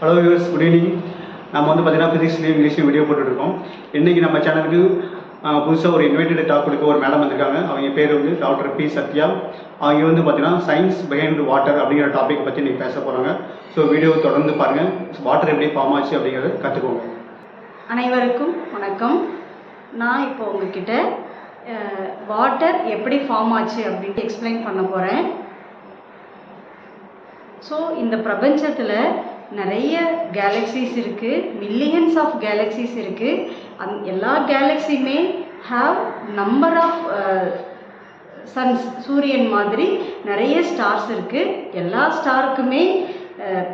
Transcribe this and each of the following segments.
Hello viewers, good evening. நம்ம வந்து பார்த்தீங்கன்னா ஃபிசிக்ஸ்லேயும் இங்கிலீஷ்லையும் வீடியோ போட்டுட்ருக்கோம். இன்றைக்கி நம்ம சேனலுக்கு புதுசாக ஒரு இன்வைட்டட் டாக் கொடுக்க ஒரு மேடம் வந்திருக்காங்க. அவங்க பேர் வந்து டாக்டர் பி சத்யா. அவங்க வந்து பார்த்தீங்கன்னா சயின்ஸ் பிஹைண்ட் வாட்டர் அப்படிங்கிற டாபிக் பற்றி இன்றைக்கி பேச போகிறாங்க. ஸோ வீடியோ தொடர்ந்து பாருங்கள். வாட்டர் எப்படி ஃபார்ம் ஆச்சு அப்படிங்கிறத கற்றுக்கோங்க. அனைவருக்கும் வணக்கம். நான் இப்போ உங்ககிட்ட வாட்டர் எப்படி ஃபார்ம் ஆச்சு அப்படின்ட்டு எக்ஸ்பிளைன் பண்ண போகிறேன். ஸோ இந்த பிரபஞ்சத்தில் நிறைய கேலக்ஸிஸ் இருக்குது, மில்லியன்ஸ் ஆஃப் கேலக்ஸிஸ் இருக்குது. எல்லா கேலக்ஸியுமே ஹாவ் நம்பர் ஆஃப் சன்ஸ். சூரியன் மாதிரி நிறைய ஸ்டார்ஸ் இருக்குது. எல்லா ஸ்டாருக்குமே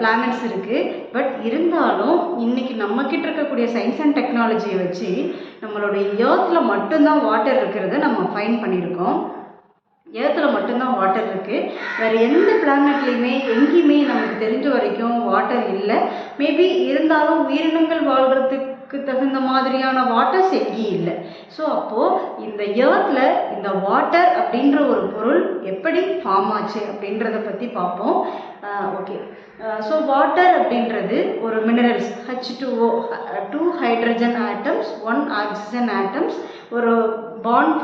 பிளானட்ஸ் இருக்குது. பட் இருந்தாலும் இன்றைக்கி நம்மக்கிட்ட இருக்கக்கூடிய சயின்ஸ் அண்ட் டெக்னாலஜியை வச்சு நம்மளுடைய ஏர்த்தில் மட்டும்தான் வாட்டர் இருக்கிறத நம்ம ஃபைண்ட் பண்ணியிருக்கோம். ஏர்த்தில் மட்டும்தான் வாட்டர் இருக்குது. வேறு எந்த பிளானட்லேயுமே எங்கேயுமே நமக்கு தெரிஞ்ச வரைக்கும் வாட்டர் இல்லை. மேபி இருந்தாலும் உயிரினங்கள் வாழ்கிறதுக்கு தகுந்த மாதிரியான வாட்டர்ஸ் எங்கேயும் இல்லை. ஸோ அப்போது இந்த ஏர்த்தில் இந்த வாட்டர் அப்படின்ற ஒரு பொருள் எப்படி ஃபார்ம் ஆச்சு அப்படின்றத பற்றி பார்ப்போம். ஓகே. ஸோ வாட்டர் அப்படின்றது ஒரு minerals, H2O, 2 hydrogen atoms, 1 oxygen atoms, ஒரு பாண்ட்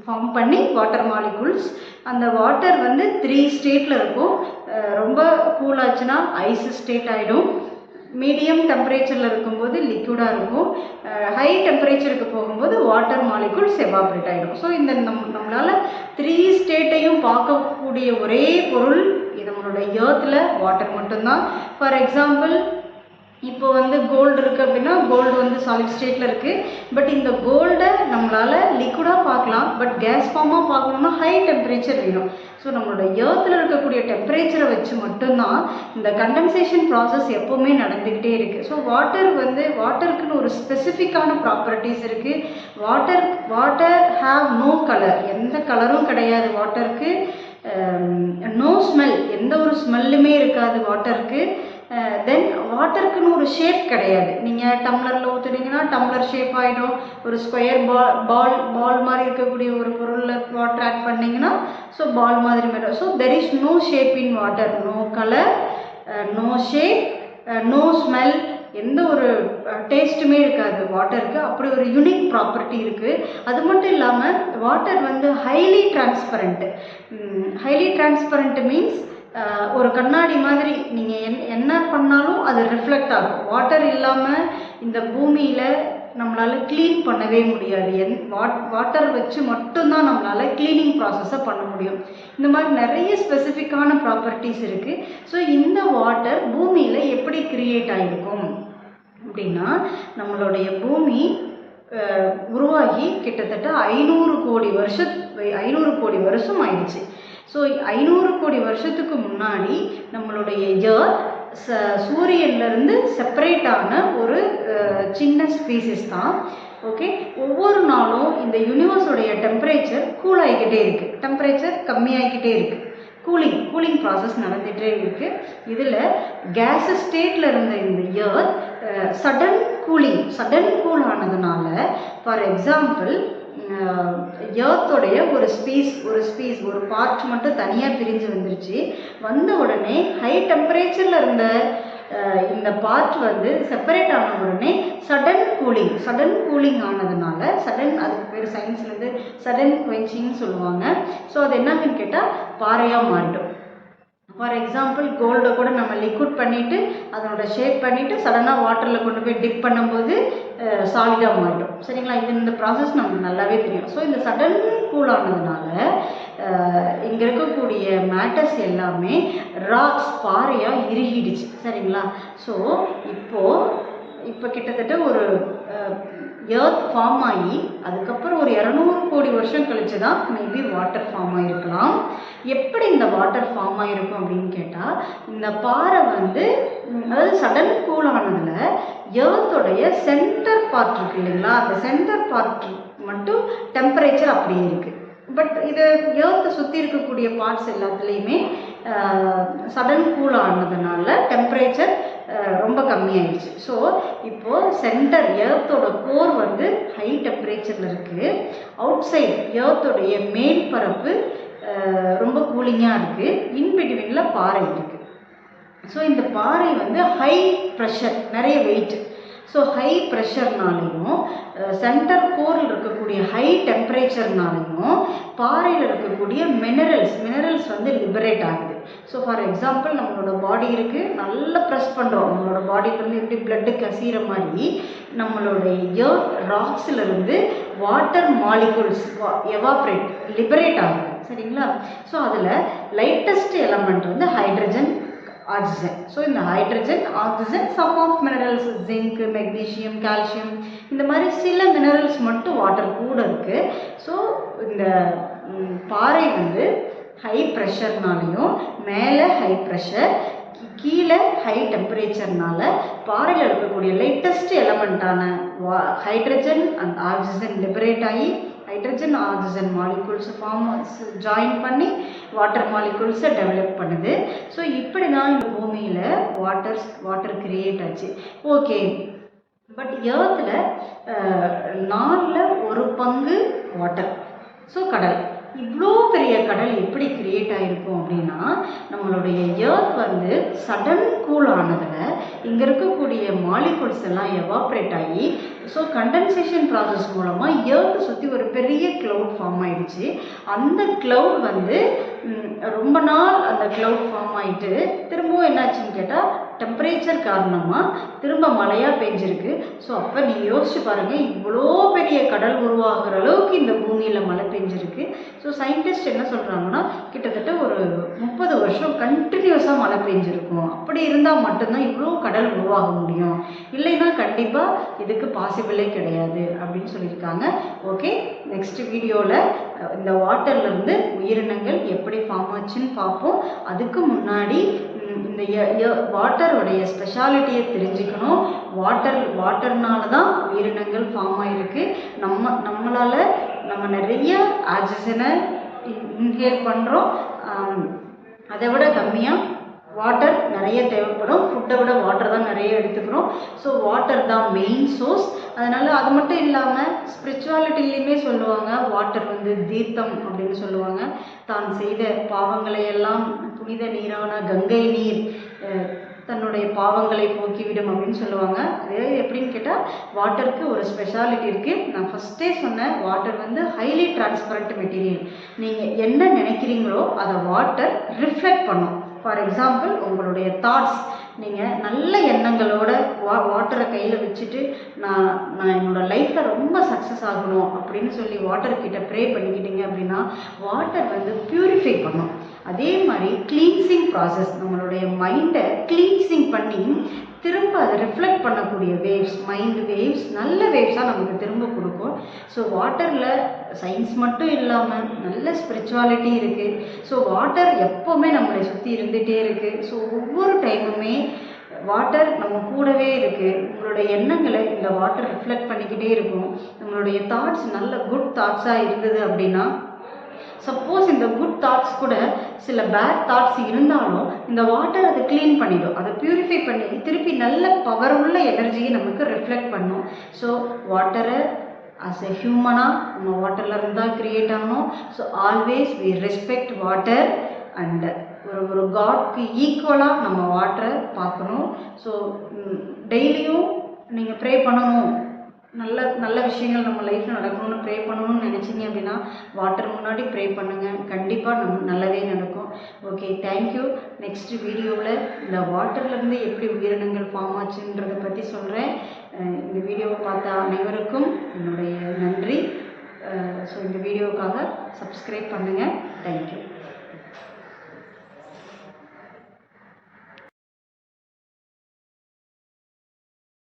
ஃபார்ம் பண்ணி வாட்டர் மாலிகுல்ஸ். அந்த வாட்டர் வந்து 3 ஸ்டேட்டில் இருக்கும். ரொம்ப கூலாச்சுன்னா ஐஸ் ஸ்டேட் ஆகிடும். மீடியம் டெம்பரேச்சரில் இருக்கும்போது லிக்விடாக இருக்கும். ஹை டெம்பரேச்சருக்கு போகும்போது வாட்டர் மாலிகுல்ஸ் எவாப்ரேட் ஆகிடும். ஸோ இந்த நம்மளால் 3 ஸ்டேட்டையும் பார்க்கக்கூடிய ஒரே பொருள் நம்மளோட ஏர்த்தில் வாட்டர் மட்டும்தான். ஃபார் எக்ஸாம்பிள், இப்போ வந்து கோல்டு இருக்குது அப்படின்னா கோல்டு வந்து சாலிட் ஸ்டேட்டில் இருக்குது. பட் இந்த கோல்டை நம்மளால் லிக்விடாக பார்க்கலாம். பட் கேஸ் ஃபார்மாக பார்க்கணுன்னா ஹை டெம்பரேச்சர் வேணும். ஸோ நம்மளோட ஏர்த்தில் இருக்கக்கூடிய டெம்பரேச்சரை வச்சு மட்டும்தான் இந்த கண்டென்சேஷன் ப்ராசஸ் எப்போவுமே நடந்துக்கிட்டே இருக்குது. ஸோ வாட்டருக்குன்னு ஒரு ஸ்பெசிஃபிக்கான ப்ராப்பர்ட்டிஸ் இருக்குது. வாட்டர் ஹாவ் நோ கலர், எந்த கலரும் கிடையாது வாட்டருக்கு. நோ ஸ்மெல், எந்த ஒரு ஸ்மெல்லுமே இருக்காது வாட்டருக்கு. தென் வாட்டருக்குன்னு ஒரு ஷேப் கிடையாது. நீங்கள் டம்ளரில் ஊற்றுனீங்கன்னா டம்ளர் ஷேப் ஆகிடும். ஒரு ஸ்கொயர் பால் மாதிரி இருக்கக்கூடிய ஒரு பொருளில் வாட்டர் ஆட் பண்ணிங்கன்னா ஸோ பால் மாதிரி மாறிடும். So there is no shape in water, no colour, no shape, no smell, எந்த ஒரு டேஸ்ட்டுமே இருக்காது வாட்டருக்கு. அப்படி ஒரு யூனிக் ப்ராப்பர்ட்டி இருக்குது. அது மட்டும் இல்லாமல் வாட்டர் வந்து ஹைலி டிரான்ஸ்பரண்ட் மீன்ஸ் ஒரு கண்ணாடி மாதிரி நீங்கள் என்ன பண்ணாலும் அது ரிஃப்ளெக்ட் ஆகும். வாட்டர் இல்லாமல் இந்த பூமியில் நம்மளால் க்ளீன் பண்ணவே முடியாது. வாட்டர் வச்சு மட்டும்தான் நம்மளால் க்ளீனிங் ப்ராசஸை பண்ண முடியும். இந்த மாதிரி நிறைய ஸ்பெசிஃபிக்கான ப்ராப்பர்ட்டிஸ் இருக்குது. ஸோ இந்த வாட்டர் பூமியில் எப்படி க்ரியேட் ஆகிருக்கும் அப்படின்னா, நம்மளுடைய பூமி உருவாகி கிட்டத்தட்ட 500 கோடி வருஷம் ஆயிடுச்சு. ஸோ 500 கோடி வருஷத்துக்கு முன்னாடி நம்மளுடைய எர்த் சூரியன்லேருந்து செப்பரேட் ஆன ஒரு சின்ன ஸ்பீசிஸ் தான். ஓகே. ஒவ்வொரு நாளும் இந்த யூனிவர்ஸோடைய டெம்பரேச்சர் கூல் ஆகிக்கிட்டே இருக்குது, டெம்பரேச்சர் கம்மியாகிக்கிட்டே இருக்குது. கூலிங் ப்ராசஸ் நடந்துகிட்டே இருக்குது. இதில் கேஸ் ஸ்டேட்டில் இருந்த இந்த எர்த் சடன் கூல் ஆனதுனால, ஃபார் எக்ஸாம்பிள், எர்த்தோடைய ஒரு பார்ட் மட்டும் தனியாக பிரிஞ்சு வந்துருச்சு. வந்த உடனே ஹை டெம்பரேச்சரில் இருந்த இந்த பார்ட் வந்து செப்பரேட் ஆன உடனே சடன் கூலிங் ஆனதுனால, அதுக்கு பேர் சயின்ஸ்லேருந்து சடன் குவென்ச்சிங்னு சொல்லுவாங்க. ஸோ அது என்னன்னு கேட்டால் பாறையாக மாறிடும். ஃபார் எக்ஸாம்பிள், கோல்டை கூட நம்ம லிக்விட் பண்ணிவிட்டு அதனோட ஷேப் பண்ணிவிட்டு சடனாக வாட்டரில் கொண்டு போய் டிப் பண்ணும்போது சாலிடாக மாறிடும். சரிங்களா? இந்த ப்ராசஸ் நமக்கு நல்லாவே தெரியும். ஸோ இந்த சடன் கூல் ஆனதுனால இங்கே இருக்கக்கூடிய மேட்டர்ஸ் எல்லாமே பாறையாக இறுகிடுச்சு. சரிங்களா? ஸோ இப்போ கிட்டத்தட்ட ஒரு எர்த் ஃபார்ம் ஆகி அதுக்கப்புறம் ஒரு 200 கோடி வருஷம் கழிச்சு தான் மேபி வாட்டர் ஃபார்ம் ஆகிருக்கலாம். எப்படி இந்த வாட்டர் ஃபார்ம் ஆகிருக்கும் அப்படின்னு கேட்டால், இந்த பாறை வந்து அதாவது சடன் கூல் ஆனதில் எர்த்தோடைய சென்டர் பார்ட் இருக்குது இல்லைங்களா, அந்த சென்டர் பார்ட் மட்டும் டெம்பரேச்சர் அப்படியே இருக்குது. பட் இது எர்த்தை சுற்றி இருக்கக்கூடிய பார்ட்ஸ் எல்லாத்துலேயுமே சடன் கூல் ஆனதுனால டெம்பரேச்சர் ரொம்ப கம்மியாயிடுச்சு. ஸோ இப்போது சென்டர் எர்த்தோட கோர் வந்து ஹை டெம்பரேச்சரில் இருக்குது. அவுட் சைட் எர்த்தோடைய மேற்பரப்பு ரொம்ப கூலிங்காக இருக்குது. இன்பிட்வீனில் பாறை இருக்குது. ஸோ இந்த பாறை வந்து ஹை ப்ரெஷர், நிறைய வெயிட். ஸோ ஹை ப்ரெஷர்னாலையும் சென்டர் கோரில் இருக்கக்கூடிய ஹை டெம்பரேச்சர்னாலையும் பாறையில் இருக்கக்கூடிய மினரல்ஸ் வந்து லிபரேட் ஆகுது. ஸோ ஃபார் எக்ஸாம்பிள் நம்மளோட பாடி இருக்குது, நல்லா ப்ரெஸ் பண்ணுறோம், நம்மளோட பாடியிலேருந்து எப்படி பிளட்டு கசிகிற மாதிரி நம்மளுடைய எர்த் ராக்ஸிலிருந்து வாட்டர் மாலிகுல்ஸ் எவாப்ரேட் லிபரேட் ஆகுது. சரிங்களா? ஸோ அதில் லைட்டஸ்ட் எலமெண்ட் வந்து ஹைட்ரஜன், ஆக்சிஜன். ஸோ இந்த hydrogen, oxygen, some of minerals zinc, magnesium, calcium, இந்த மாதிரி சில மினரல்ஸ் மட்டும் வாட்டர் கூட இருக்குது. ஸோ இந்த பாறை வந்து ஹை ப்ரெஷர்னாலையும் மேலே ஹை ப்ரெஷர் கீழே ஹை டெம்பரேச்சர்னால பாறையில் இருக்கக்கூடிய லேட்டஸ்ட் எலமெண்ட்டான ஹைட்ரஜன் அண்ட் ஆக்சிஜன் லிபரேட் ஆகி ஹைட்ரஜன் ஆக்சிஜன் மாலிகூல்ஸ் ஜாயின் பண்ணி வாட்டர் மாலிகூல்ஸை டெவலப் பண்ணுது. ஸோ இப்படி தான் இந்த பூமியில் வாட்டர் கிரியேட் ஆச்சு. ஓகே, பட் எர்த்தில் 4/1 வாட்டர். ஸோ கடல், இவ்வளோ பெரிய கடல் எப்படி கிரியேட் ஆகிருக்கும் அப்படின்னா, நம்மளுடைய எர்த் வந்து சடன் கூல் ஆனதில் இங்கே இருக்கக்கூடிய மாலிகூல்ஸ் எல்லாம் எவாப்ரேட் ஆகி, ஸோ கண்டென்சேஷன் ப்ராசஸ் மூலமாக எர்த்தை சுற்றி ஒரு பெரிய க்ளவுட் ஃபார்ம் ஆகிடுச்சு. அந்த க்ளவுட் வந்து ரொம்ப நாள் அந்த க்ளவுட் ஃபார்ம் ஆகிட்டு திரும்பவும் என்னாச்சுன்னு கேட்டால் டெம்பரேச்சர் காரணமாக திரும்ப மழையாக பெஞ்சிருக்கு. ஸோ அப்போ நீங்கள் யோசிச்சு பாருங்கள், இவ்வளோ பெரிய கடல் உருவாகிற அளவுக்கு இந்த பூமியில் மழை பெஞ்சிருக்கு. ஸோ சயின்டிஸ்ட் என்ன சொல்கிறாங்கன்னா, கிட்டத்தட்ட ஒரு 30 வருஷம் கண்டினியூஸாக மழை பெஞ்சிருக்கும். அப்படி இருந்தால் மட்டும்தான் இவ்வளோ கடல் உருவாக முடியும், இல்லைன்னா கண்டிப்பாக இதுக்கு பாசிபிளே கிடையாது அப்படின்னு சொல்லியிருக்காங்க. ஓகே, நெக்ஸ்ட் வீடியோவில் இந்த வாட்டர்லேருந்து உயிரினங்கள் எப்படி ஃபார்ம் ஆச்சுன்னு பார்ப்போம். அதுக்கு முன்னாடி இந்த வாட்டருடைய ஸ்பெஷாலிட்டியை தெரிஞ்சுக்கணும். வாட்டர்னால தான் உயிரினங்கள் ஃபார்ம் ஆகிருக்கு. நம்மளால் நம்ம நிறைய ஆக்சிஜனை இன்ஹேல் பண்ணுறோம், அதை விட கம்மியாக வாட்டர் நிறைய தேவைப்படும். ஃபுட்டை விட வாட்டர் தான் நிறைய எடுத்துக்கிறோம். ஸோ வாட்டர் தான் மெயின் சோர்ஸ். அதனால் அது மட்டும் இல்லாமல் ஸ்பிரிச்சுவாலிட்டிலையுமே சொல்லுவாங்க, வாட்டர் வந்து தீர்த்தம் அப்படின்னு சொல்லுவாங்க. தான் செய்த பாவங்களை எல்லாம் புனித நீரான கங்கை நீர் தன்னுடைய பாவங்களை போக்கிவிடும் அப்படின்னு சொல்லுவாங்க. அது எப்படின்னு கேட்டால், வாட்டருக்கு ஒரு ஸ்பெஷாலிட்டி இருக்குது. நான் ஃபஸ்ட்டே சொன்னேன், வாட்டர் வந்து ஹைலி டிரான்ஸ்பரண்ட் மெட்டீரியல். நீங்கள் என்ன நினைக்கிறீங்களோ அதை வாட்டர் ரிஃப்ளெக்ட் பண்ணும். ஃபார் எக்ஸாம்பிள், உங்களுடைய தாட்ஸ், நீங்கள் நல்ல எண்ணங்களோட வாட்டரை கையில் வச்சுட்டு நான் என்னோடய லைஃப்பில் ரொம்ப சக்ஸஸ் ஆகணும் அப்படின்னு சொல்லி வாட்டர்கிட்ட ப்ரே பண்ணிக்கிட்டீங்க அப்படின்னா வாட்டர் வந்து ப்யூரிஃபை பண்ணும். அதே மாதிரி கிளீன்சிங் ப்ராசஸ், நம்மளுடைய மைண்டை கிளீன்சிங் பண்ணி திரும்ப அதை ரிஃப்ளெக்ட் பண்ணக்கூடிய வேவ்ஸ், மைண்ட் வேவ்ஸ், நல்ல வேவ்ஸாக நமக்கு திரும்ப கொடுக்கும். ஸோ வாட்டரில் சயின்ஸ் மட்டும் இல்லாமல் நல்ல ஸ்பிரிச்சுவாலிட்டி இருக்குது. ஸோ வாட்டர் எப்போவுமே நம்மளை சுற்றி இருந்துகிட்டே இருக்குது. ஸோ ஒவ்வொரு டைமுமே வாட்டர் நம்ம கூடவே இருக்குது. உங்களுடைய எண்ணங்களை இந்த வாட்டர் ரிஃப்ளெக்ட் பண்ணிக்கிட்டே இருக்கும். நம்மளுடைய தாட்ஸ் நல்ல குட் தாட்ஸாக இருந்தது அப்படின்னா, சப்போஸ் இந்த குட் தாட்ஸ் கூட சில பேட் தாட்ஸ் இருந்தாலும் இந்த வாட்டர் அதை க்ளீன் பண்ணிடும், அதை ப்யூரிஃபை பண்ணி திருப்பி நல்ல பவர் உள்ள எனர்ஜியை நமக்கு ரிஃப்ளெக்ட் பண்ணும். ஸோ வாட்டரை ஆஸ் எ ஹியூமனாக நம்ம வாட்டரில் இருந்தால் க்ரியேட் ஆகணும். So always we respect water and ஒரு காட்க்கு ஈக்குவலாக நம்ம வாட்டரை பார்க்கணும். ஸோ டெய்லியும் நீங்கள் ப்ரே பண்ணணும், நல்ல விஷயங்கள் நம்ம லைஃப்பில் நடக்கணும்னு ப்ரே பண்ணணும்னு நினச்சிங்க அப்படின்னா வாட்டர் முன்னாடி ப்ரே பண்ணுங்கள், கண்டிப்பாக நல்லதே நடக்கும். Okay, thank you. நெக்ஸ்ட் வீடியோவில் இந்த வாட்டர்லேருந்து எப்படி உயிரினங்கள் ஃபார்ம் ஆச்சுன்றதை பற்றி சொல்கிறேன். இந்த வீடியோவை பார்த்த அனைவருக்கும் என்னுடைய நன்றி. ஸோ இந்த வீடியோவுக்காக சப்ஸ்கிரைப் பண்ணுங்கள். தேங்க்யூ.